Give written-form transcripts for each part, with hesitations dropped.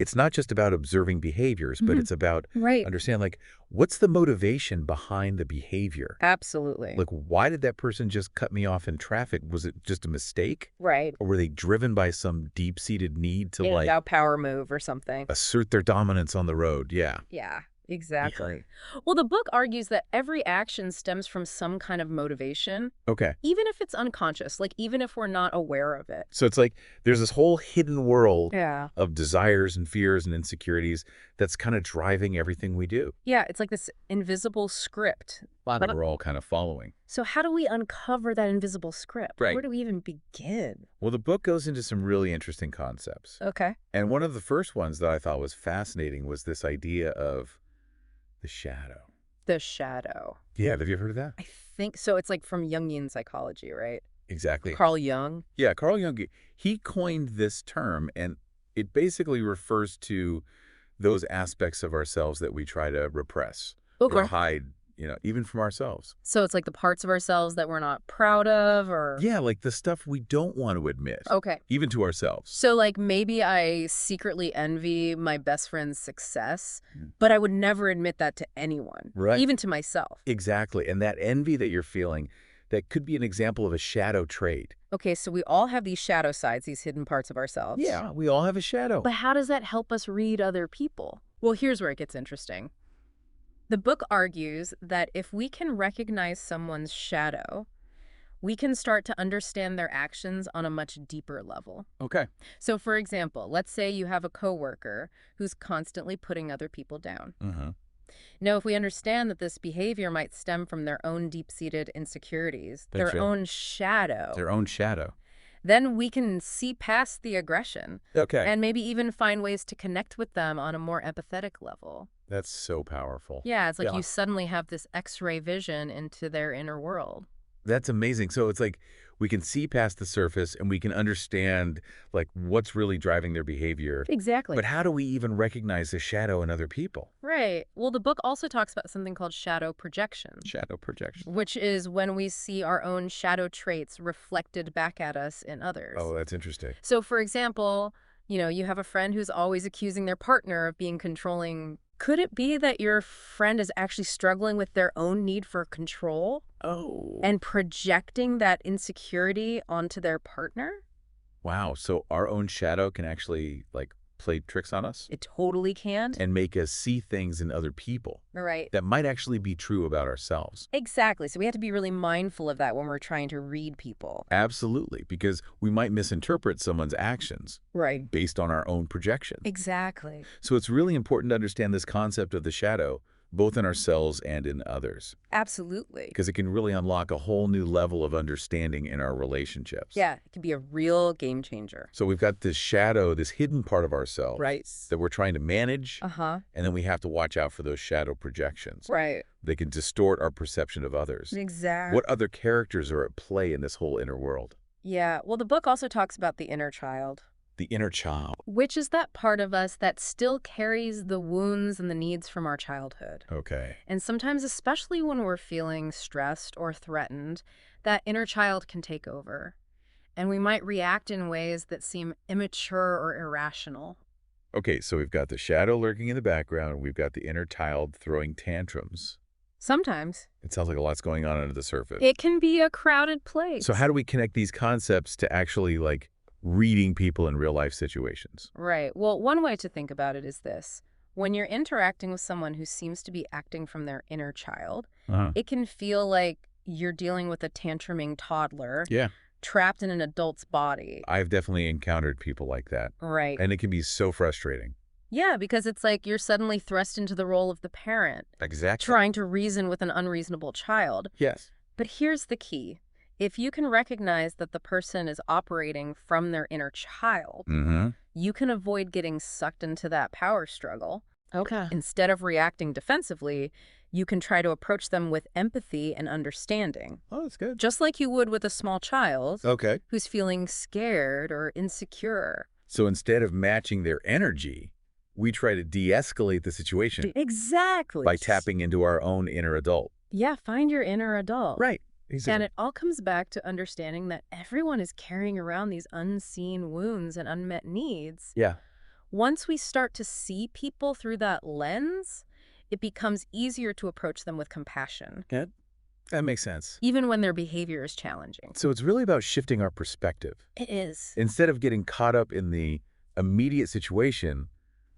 it's not just about observing behaviors, but it's about Right. understanding, like, what's the motivation behind the behavior? Absolutely. Like, why did that person just cut me off in traffic? Was it just a mistake? Right. Or were they driven by some deep-seated need to, like, Now power move or something. assert their dominance on the road? Yeah. Yeah, Yeah. exactly. Well, the book argues that every action stems from some kind of motivation, Okay. even if it's unconscious, like even if we're not aware of it. So it's like there's this whole hidden world Yeah. of desires and fears and insecurities that's kind of driving everything we do. Yeah, it's like this invisible script. That we're all kind of following. So how do we uncover that invisible script? Right. Where do we even begin? Well, the book goes into some really interesting concepts. Okay. And one of the first ones that I thought was fascinating was this idea of the shadow. The shadow. Yeah, have you ever heard of that? I think so. It's like from Jungian psychology, right? Exactly. Carl Jung. Yeah, Carl Jung, he coined this term, and it basically refers to those aspects of ourselves that we try to repress or hide, even from ourselves. So it's like the parts of ourselves that we're not proud of or... Yeah, like the stuff we don't want to admit, Okay. even to ourselves. So like maybe I secretly envy my best friend's success, but I would never admit that to anyone, Right. even to myself. Exactly. And that envy that you're feeling, that could be an example of a shadow trait. Okay, so we all have these shadow sides, these hidden parts of ourselves. Yeah, we all have a shadow. But how does that help us read other people? Well, here's where it gets interesting. The book argues that if we can recognize someone's shadow, we can start to understand their actions on a much deeper level. Okay. So, for example, let's say you have a coworker who's constantly putting other people down. Now, if we understand that this behavior might stem from their own deep-seated insecurities, their own shadow, then we can see past the aggression. Okay. And maybe even find ways to connect with them on a more empathetic level. That's so powerful. Yeah, it's like you suddenly have this X-ray vision into their inner world. That's amazing. So it's like we can see past the surface and we can understand like what's really driving their behavior. Exactly. But how do we even recognize the shadow in other people? Right. Well, the book also talks about something called shadow projection. Shadow projection. Which is when we see our own shadow traits reflected back at us in others. Oh, that's interesting. So, for example, you have a friend who's always accusing their partner of being controlling. Could it be that your friend is actually struggling with their own need for control? Oh. And projecting that insecurity onto their partner? Wow. So our own shadow can actually like play tricks on us? It totally can. And make us see things in other people. Right. That might actually be true about ourselves. Exactly. So we have to be really mindful of that when we're trying to read people. Absolutely. Because we might misinterpret someone's actions. Right. Based on our own projection. Exactly. So it's really important to understand this concept of the shadow, both in ourselves and in others. Absolutely. Because it can really unlock a whole new level of understanding in our relationships. Yeah, it can be a real game changer. So we've got this shadow, this hidden part of ourselves. Right. That we're trying to manage. Uh-huh. And then we have to watch out for those shadow projections. Right. They can distort our perception of others. Exactly. What other characters are at play in this whole inner world? Yeah, well, the book also talks about the inner child. The inner child. Which is that part of us that still carries the wounds and the needs from our childhood. Okay. And sometimes, especially when we're feeling stressed or threatened, that inner child can take over. And we might react in ways that seem immature or irrational. Okay, so we've got the shadow lurking in the background. We've got the inner child throwing tantrums. Sometimes. It sounds like a lot's going on under the surface. It can be a crowded place. So how do we connect these concepts to actually, like, reading people in real-life situations? Right. Well, one way to think about it is this. When you're interacting with someone who seems to be acting from their inner child, it can feel like you're dealing with a tantruming toddler. Yeah. Trapped in an adult's body. I've definitely encountered people like that. Right. And it can be so frustrating. Yeah, because it's like you're suddenly thrust into the role of the parent. Exactly. Trying to reason with an unreasonable child. Yes. But here's the key. If you can recognize that the person is operating from their inner child, you can avoid getting sucked into that power struggle. Okay. Instead of reacting defensively, you can try to approach them with empathy and understanding. Oh, that's good. Just like you would with a small child who's feeling scared or insecure. So instead of matching their energy, we try to de-escalate the situation. Exactly. By tapping into our own inner adult. Yeah, find your inner adult. Right. Exactly. And it all comes back to understanding that everyone is carrying around these unseen wounds and unmet needs. Yeah. Once we start to see people through that lens, it becomes easier to approach them with compassion. Yeah, that makes sense. Even when their behavior is challenging. So it's really about shifting our perspective. It is. Instead of getting caught up in the immediate situation,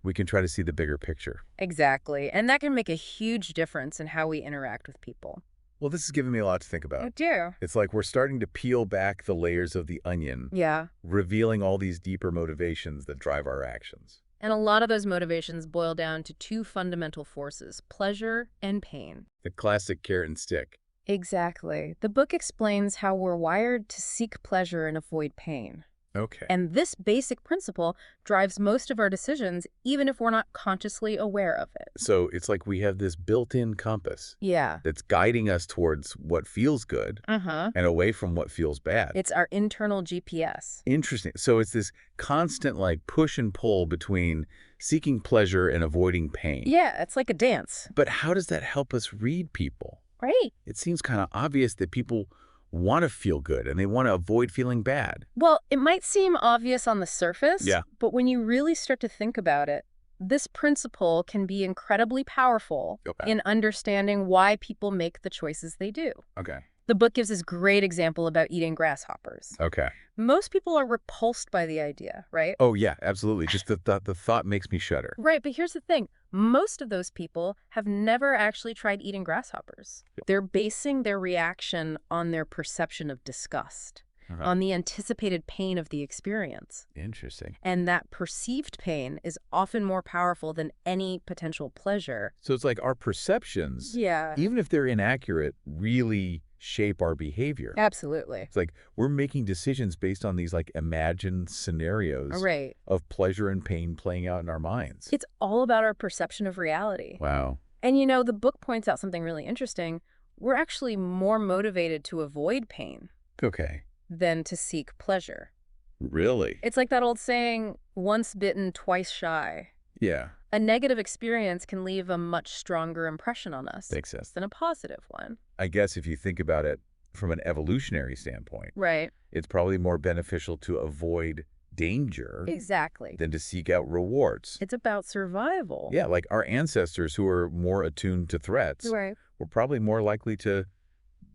we can try to see the bigger picture. Exactly. And that can make a huge difference in how we interact with people. Well, this has given me a lot to think about. Oh, dear. It's like we're starting to peel back the layers of the onion, Yeah. revealing all these deeper motivations that drive our actions. And a lot of those motivations boil down to two fundamental forces, pleasure and pain. The classic carrot and stick. Exactly. The book explains how we're wired to seek pleasure and avoid pain. Okay. And this basic principle drives most of our decisions, even if we're not consciously aware of it. So it's like we have this built-in compass Yeah. that's guiding us towards what feels good and away from what feels bad. It's our internal GPS. Interesting. So it's this constant like push and pull between seeking pleasure and avoiding pain. Yeah, it's like a dance. But how does that help us read people? Right. It seems kind of obvious that people want to feel good and they want to avoid feeling bad. Well, it might seem obvious on the surface, Yeah. but when you really start to think about it, this principle can be incredibly powerful in understanding why people make the choices they do. Okay. The book gives this great example about eating grasshoppers. Okay. Most people are repulsed by the idea, right? Oh, yeah, absolutely. Just the thought makes me shudder. Right, but here's the thing. Most of those people have never actually tried eating grasshoppers. They're basing their reaction on their perception of disgust, on the anticipated pain of the experience. Interesting. And that perceived pain is often more powerful than any potential pleasure. So it's like our perceptions, Yeah. even if they're inaccurate, really shape our behavior. Absolutely. It's like we're making decisions based on these like imagined scenarios Right. of pleasure and pain playing out in our minds. It's all about our perception of reality. Wow. And you know, the book points out something really interesting. We're actually more motivated to avoid pain Okay. than to seek pleasure. Really? It's like that old saying, once bitten, twice shy. Yeah. A negative experience can leave a much stronger impression on us Makes sense. than a positive one. I guess if you think about it from an evolutionary standpoint, Right. it's probably more beneficial to avoid danger Exactly. than to seek out rewards. It's about survival. Yeah, like our ancestors who are more attuned to threats Right. were probably more likely to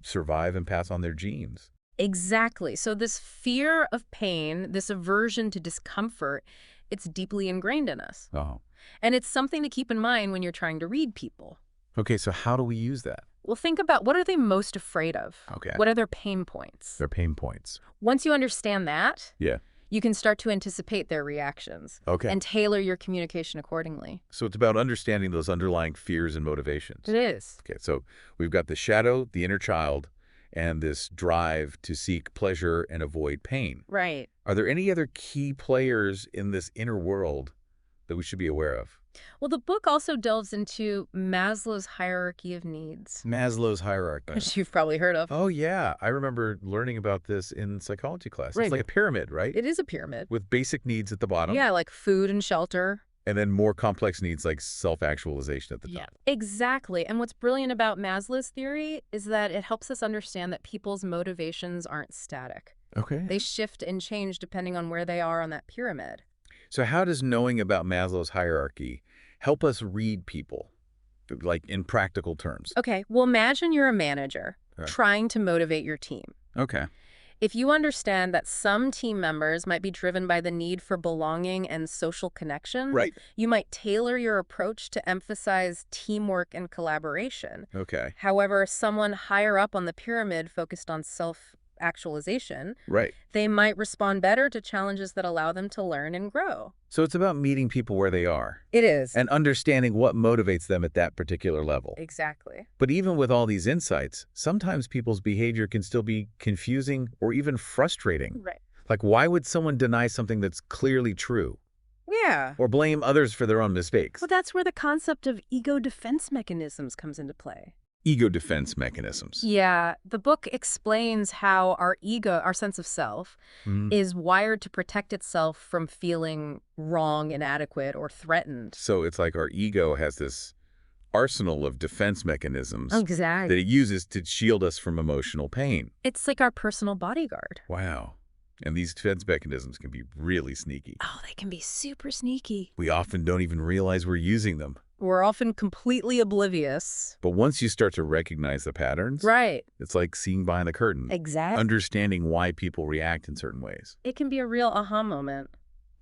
survive and pass on their genes. Exactly. So this fear of pain, this aversion to discomfort, it's deeply ingrained in us. Oh. And it's something to keep in mind when you're trying to read people. Okay, so how do we use that? Well, think about what are they most afraid of? Okay. What are their pain points? Their pain points. Once you understand that, Yeah. you can start to anticipate their reactions and tailor your communication accordingly. So it's about understanding those underlying fears and motivations. It is. Okay, so we've got the shadow, the inner child, and this drive to seek pleasure and avoid pain. Right. Are there any other key players in this inner world that we should be aware of? Well, the book also delves into Maslow's hierarchy of needs, Maslow's hierarchy. which you've probably heard of. Oh, yeah. I remember learning about this in psychology class. Right. It's like a pyramid, right? It is a pyramid. With basic needs at the bottom. Yeah, like food and shelter. And then more complex needs like self-actualisation at the top. Exactly. And what's brilliant about Maslow's theory is that it helps us understand that people's motivations aren't static. Okay. They shift and change depending on where they are on that pyramid. So how does knowing about Maslow's hierarchy help us read people, like in practical terms? Okay, well, imagine you're a manager trying to motivate your team. Okay. If you understand that some team members might be driven by the need for belonging and social connection, Right. you might tailor your approach to emphasize teamwork and collaboration. Okay. However, someone higher up on the pyramid focused on self-actualization, Right. they might respond better to challenges that allow them to learn and grow. So it's about meeting people where they are It is. and understanding what motivates them at that particular level. Exactly. But even with all these insights, sometimes people's behavior can still be confusing or even frustrating. Right. Like, why would someone deny something that's clearly true Yeah. or blame others for their own mistakes? Well, that's where the concept of ego defense mechanisms comes into play. Ego defense mechanisms. Yeah, the book explains how our ego, our sense of self, is wired to protect itself from feeling wrong, inadequate, or threatened. So it's like our ego has this arsenal of defense mechanisms Exactly. that it uses to shield us from emotional pain. It's like our personal bodyguard. Wow. And these defense mechanisms can be really sneaky. Oh, they can be super sneaky. We often don't even realize we're using them. We're often completely oblivious. But once you start to recognize the patterns, right, it's like seeing behind the curtain. Exactly. Understanding why people react in certain ways. It can be a real aha moment.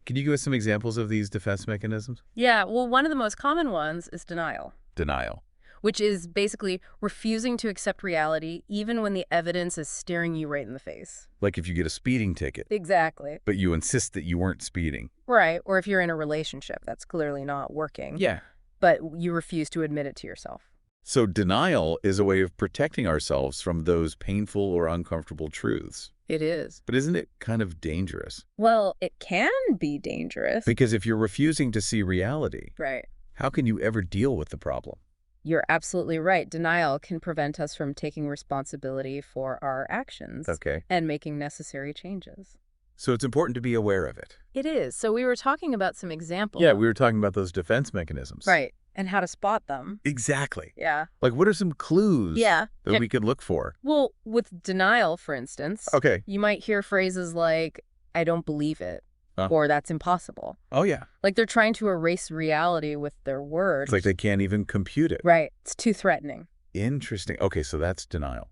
Can you give us some examples of these defense mechanisms? Yeah, well, one of the most common ones is denial. Denial. Which is basically refusing to accept reality even when the evidence is staring you right in the face. Like if you get a speeding ticket. Exactly. But you insist that you weren't speeding. Right, or if you're in a relationship that's clearly not working. Yeah. But you refuse to admit it to yourself. So denial is a way of protecting ourselves from those painful or uncomfortable truths. It is. But isn't it kind of dangerous? Well, it can be dangerous. Because if you're refusing to see reality, right, how can you ever deal with the problem? You're absolutely right. Denial can prevent us from taking responsibility for our actions. Okay. And making necessary changes. So it's important to be aware of it. It is. So we were talking about some examples. Yeah, we were talking about those defense mechanisms. Right. And how to spot them. Exactly. Yeah. Like, what are some clues that we could look for? Well, with denial, for instance, okay, you might hear phrases like, I don't believe it, or that's impossible. Oh, yeah. Like they're trying to erase reality with their words. It's like they can't even compute it. Right. It's too threatening. Interesting. Okay, so that's denial.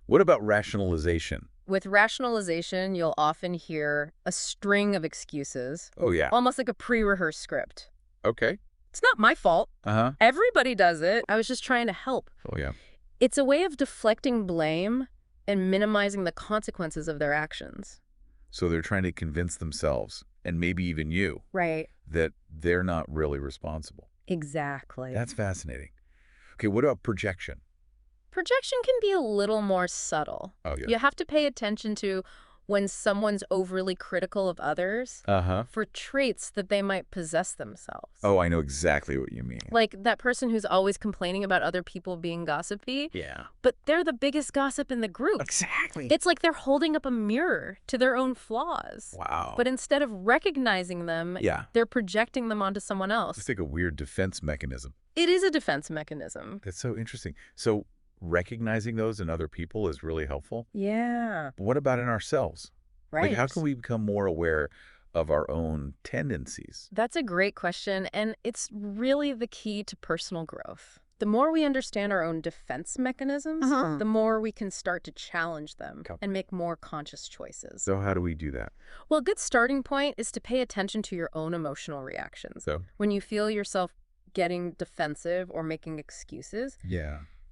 What about rationalization? With rationalization, you'll often hear a string of excuses. Oh, yeah. Almost like a pre-rehearsed script. Okay. It's not my fault. Uh-huh. Everybody does it. I was just trying to help. Oh, yeah. It's a way of deflecting blame and minimizing the consequences of their actions. So they're trying to convince themselves, and maybe even you, right, that they're not really responsible. Exactly. That's fascinating. Okay, what about projection? Projection can be a little more subtle. Oh, yeah. You have to pay attention to when someone's overly critical of others for traits that they might possess themselves. Oh, I know exactly what you mean. Like that person who's always complaining about other people being gossipy. Yeah. But they're the biggest gossip in the group. Exactly. It's like they're holding up a mirror to their own flaws. Wow. But instead of recognizing them, they're projecting them onto someone else. It's like a weird defense mechanism. It is a defense mechanism. That's so interesting. So recognizing those in other people is really helpful? Yeah. But what about in ourselves? Right. Like, how can we become more aware of our own tendencies? That's a great question, and it's really the key to personal growth. The more we understand our own defense mechanisms, the more we can start to challenge them and make more conscious choices. So how do we do that? Well, a good starting point is to pay attention to your own emotional reactions. So when you feel yourself getting defensive or making excuses,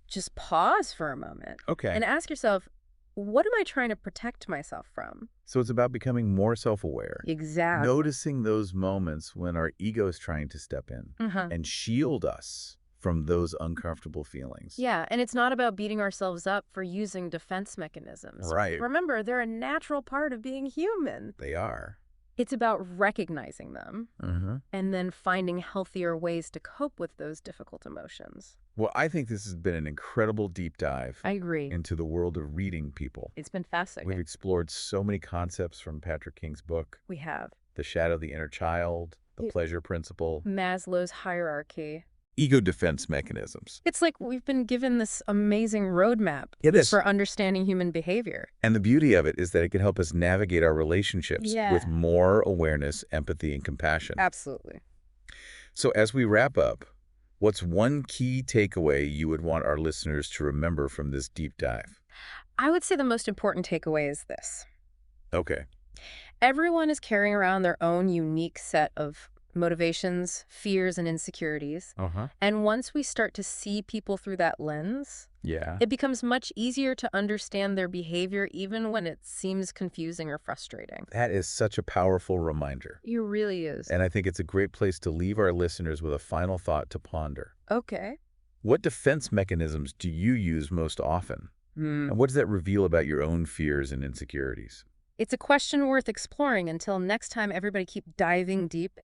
just pause for a moment. Okay. And ask yourself, what am I trying to protect myself from? So it's about becoming more self-aware. Exactly. Noticing those moments when our ego is trying to step in and shield us from those uncomfortable feelings. Yeah, and it's not about beating ourselves up for using defense mechanisms. Right. Remember, they're a natural part of being human. They are. It's about recognizing them and then finding healthier ways to cope with those difficult emotions. Well, I think this has been an incredible deep dive. I agree. Into the world of reading people. It's been fascinating. We've explored so many concepts from Patrick King's book. We have. The shadow of the inner child, the pleasure principle. Maslow's hierarchy. Ego defense mechanisms. It's like we've been given this amazing roadmap for understanding human behavior. And the beauty of it is that it can help us navigate our relationships with more awareness, empathy, and compassion. Absolutely. So as we wrap up, what's one key takeaway you would want our listeners to remember from this deep dive? I would say the most important takeaway is this. Okay. Everyone is carrying around their own unique set of motivations, fears, and insecurities. And once we start to see people through that lens, it becomes much easier to understand their behavior even when it seems confusing or frustrating. That is such a powerful reminder. It really is. And I think it's a great place to leave our listeners with a final thought to ponder. Okay. What defense mechanisms do you use most often? And what does that reveal about your own fears and insecurities? It's a question worth exploring. Until next time, everybody keep diving deep